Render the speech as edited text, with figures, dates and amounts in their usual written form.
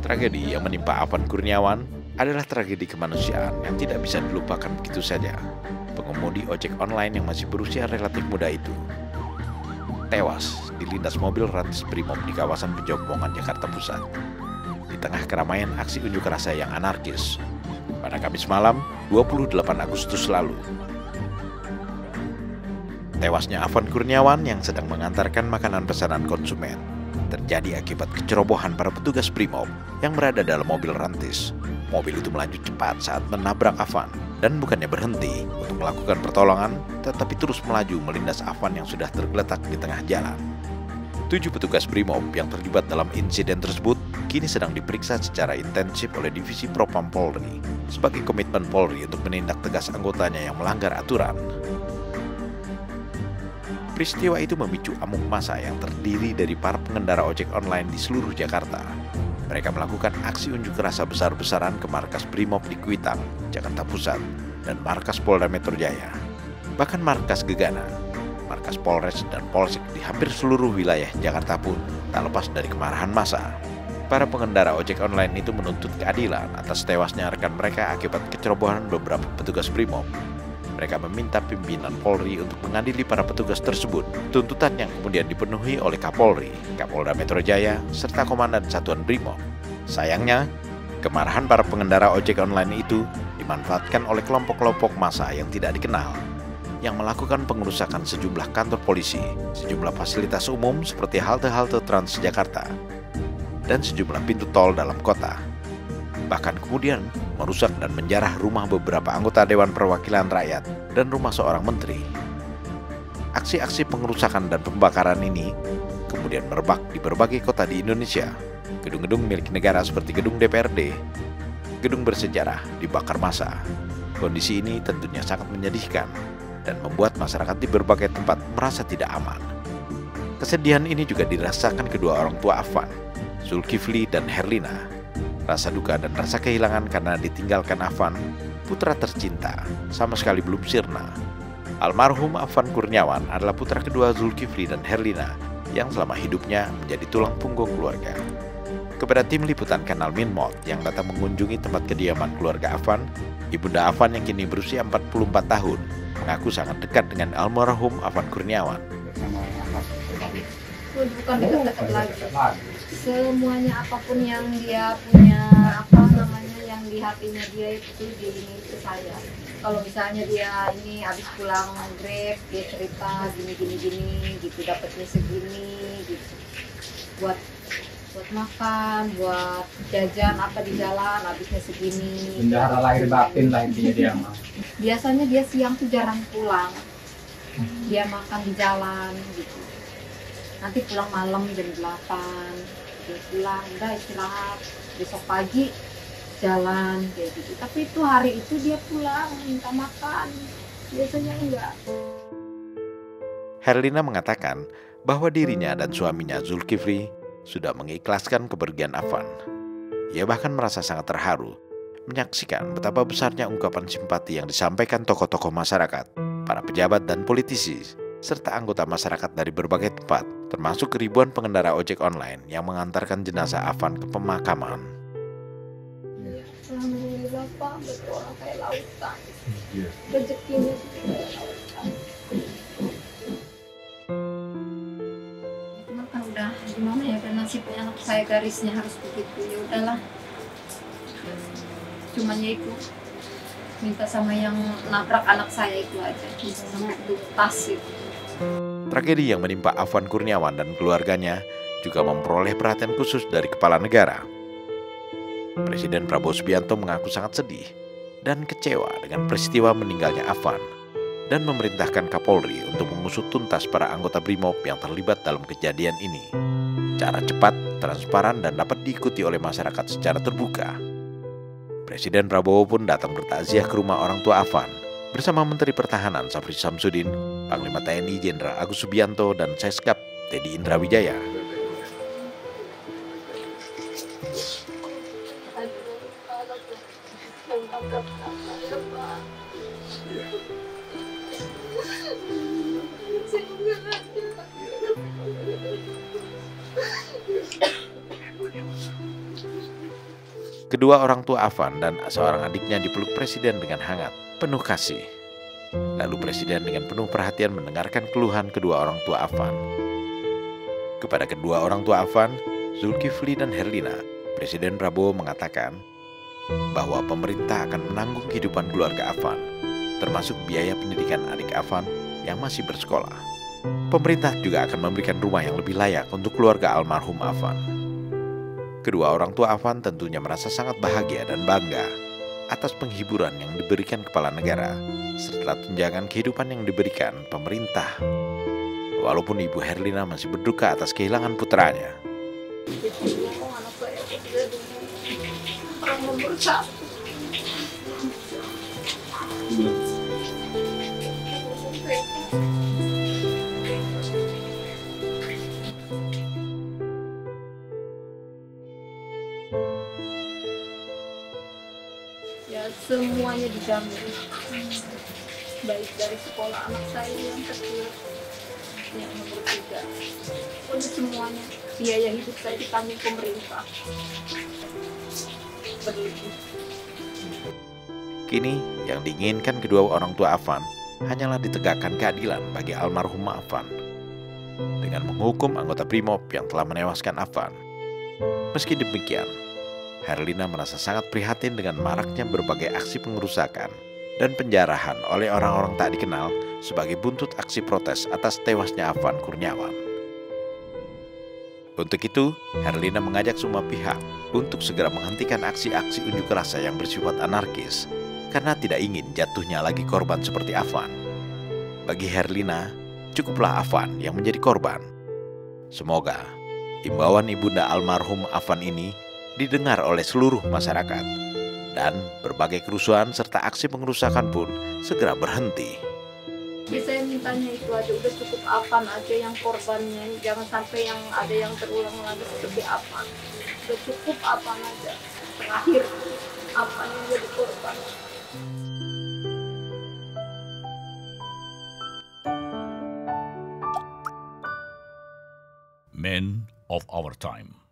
Tragedi yang menimpa Afan Kurniawan adalah tragedi kemanusiaan yang tidak bisa dilupakan begitu saja. Pengemudi ojek online yang masih berusia relatif muda itu tewas dilindas mobil rantis Brimob di kawasan Pejompongan, Jakarta Pusat, di tengah keramaian aksi unjuk rasa yang anarkis pada Kamis malam 28 Agustus lalu. Tewasnya Afan Kurniawan yang sedang mengantarkan makanan pesanan konsumen terjadi akibat kecerobohan para petugas Brimob yang berada dalam mobil rantis. Mobil itu melaju cepat saat menabrak Afan dan bukannya berhenti untuk melakukan pertolongan, tetapi terus melaju melindas Afan yang sudah tergeletak di tengah jalan. 7 petugas Brimob yang terlibat dalam insiden tersebut kini sedang diperiksa secara intensif oleh Divisi Propam Polri sebagai komitmen Polri untuk menindak tegas anggotanya yang melanggar aturan. Peristiwa itu memicu amuk massa yang terdiri dari para pengendara ojek online di seluruh Jakarta. Mereka melakukan aksi unjuk rasa besar-besaran ke markas Brimob di Kuitang, Jakarta Pusat, dan markas Polda Metro Jaya. Bahkan markas Gegana, markas Polres dan Polsek di hampir seluruh wilayah Jakarta pun tak lepas dari kemarahan massa. Para pengendara ojek online itu menuntut keadilan atas tewasnya rekan mereka akibat kecerobohan beberapa petugas Brimob. Mereka meminta pimpinan Polri untuk mengadili para petugas tersebut, tuntutan yang kemudian dipenuhi oleh Kapolri, Kapolda Metro Jaya, serta Komandan Satuan Brimob. Sayangnya, kemarahan para pengendara ojek online itu dimanfaatkan oleh kelompok-kelompok massa yang tidak dikenal, yang melakukan pengerusakan sejumlah kantor polisi, sejumlah fasilitas umum seperti halte-halte Transjakarta, dan sejumlah pintu tol dalam kota. Bahkan kemudian merusak dan menjarah rumah beberapa anggota Dewan Perwakilan Rakyat dan rumah seorang menteri. Aksi-aksi pengerusakan dan pembakaran ini kemudian merebak di berbagai kota di Indonesia. Gedung-gedung milik negara seperti gedung DPRD, gedung bersejarah dibakar massa. Kondisi ini tentunya sangat menyedihkan dan membuat masyarakat di berbagai tempat merasa tidak aman. Kesedihan ini juga dirasakan kedua orang tua Afan, Zulkifli dan Herlina. Rasa duka dan rasa kehilangan karena ditinggalkan Afan, putra tercinta, sama sekali belum sirna. Almarhum Afan Kurniawan adalah putra kedua Zulkifli dan Herlina yang selama hidupnya menjadi tulang punggung keluarga. Kepada tim liputan Kanal Minmot yang datang mengunjungi tempat kediaman keluarga Afan, Ibunda Afan yang kini berusia 44 tahun mengaku sangat dekat dengan almarhum Afan Kurniawan. Bukan dekat-dekat lagi. Semuanya apapun yang dia punya yang di hatinya dia itu diini ke saya. Kalau misalnya dia ini habis pulang Grab, dia cerita gini gitu, dapatnya segini gitu. Buat makan, buat jajan apa di jalan habisnya segini. Bendahara lahir batin lah intinya dia mah. Biasanya dia siang tuh jarang pulang. Dia makan di jalan gitu. Nanti pulang malam jam 8, dia pulang, udah istirahat, besok pagi jalan kayak gitu. Tapi itu hari itu dia pulang minta makan, biasanya enggak. Herlina mengatakan bahwa dirinya dan suaminya Zulkifli sudah mengikhlaskan kepergian Afan. Ia bahkan merasa sangat terharu menyaksikan betapa besarnya ungkapan simpati yang disampaikan tokoh-tokoh masyarakat, para pejabat dan politisi, serta anggota masyarakat dari berbagai tempat, termasuk ribuan pengendara ojek online yang mengantarkan jenazah Afan ke pemakaman. Alhamdulillah Pak, betul orang kayak lautan. Rezekinya kayak lautan. Cuma kan udah gimana ya, kan nasibnya anak saya garisnya harus begitu, ya udahlah. Cuman ya itu minta sama yang nabrak anak saya itu aja, sama tuntas itu. Tragedi yang menimpa Afan Kurniawan dan keluarganya juga memperoleh perhatian khusus dari kepala negara. Presiden Prabowo Subianto mengaku sangat sedih dan kecewa dengan peristiwa meninggalnya Afan dan memerintahkan Kapolri untuk mengusut tuntas para anggota Brimob yang terlibat dalam kejadian ini. Cara cepat, transparan, dan dapat diikuti oleh masyarakat secara terbuka. Presiden Prabowo pun datang bertakziah ke rumah orang tua Afan bersama Menteri Pertahanan Syafri Samsudin, Panglima TNI Jenderal Agus Subianto, dan Seskap Teddy Indrawijaya. anakku mengangkat saya, Pak. Saya nggak ada. Kedua orang tua Afan dan seorang adiknya dipeluk Presiden dengan hangat, penuh kasih. Lalu Presiden dengan penuh perhatian mendengarkan keluhan kedua orang tua Afan. Kepada kedua orang tua Afan, Zulkifli dan Herlina, Presiden Prabowo mengatakan bahwa pemerintah akan menanggung kehidupan keluarga Afan, termasuk biaya pendidikan adik Afan yang masih bersekolah. Pemerintah juga akan memberikan rumah yang lebih layak untuk keluarga almarhum Afan. Kedua orang tua Afan tentunya merasa sangat bahagia dan bangga atas penghiburan yang diberikan kepala negara serta tunjangan kehidupan yang diberikan pemerintah. Walaupun Ibu Herlina masih berduka atas kehilangan putranya. Anak saya jadi orang nomor satu. Ya, semuanya dijamin, baik dari sekolah anak saya yang kecil, yang nomor 3, untuk semuanya biaya hidup saya ditanggung pemerintah. Berlebih. Kini yang diinginkan kedua orang tua Afan hanyalah ditegakkan keadilan bagi almarhum Afan dengan menghukum anggota Brimob yang telah menewaskan Afan. Meski demikian, Herlina merasa sangat prihatin dengan maraknya berbagai aksi pengerusakan dan penjarahan oleh orang-orang tak dikenal sebagai buntut aksi protes atas tewasnya Afan Kurniawan. Untuk itu, Herlina mengajak semua pihak untuk segera menghentikan aksi-aksi unjuk rasa yang bersifat anarkis karena tidak ingin jatuhnya lagi korban seperti Afan. Bagi Herlina, cukuplah Afan yang menjadi korban. Semoga imbauan ibunda almarhum Afan ini didengar oleh seluruh masyarakat dan berbagai kerusuhan serta aksi pengerusakan pun segera berhenti. Ya, saya mintanya itu aja, udah cukup Afan aja yang korbannya, jangan sampai yang ada yang terulang lagi seperti Afan. Udah cukup Afan aja, terakhir Afan yang jadi korban. Men of our time.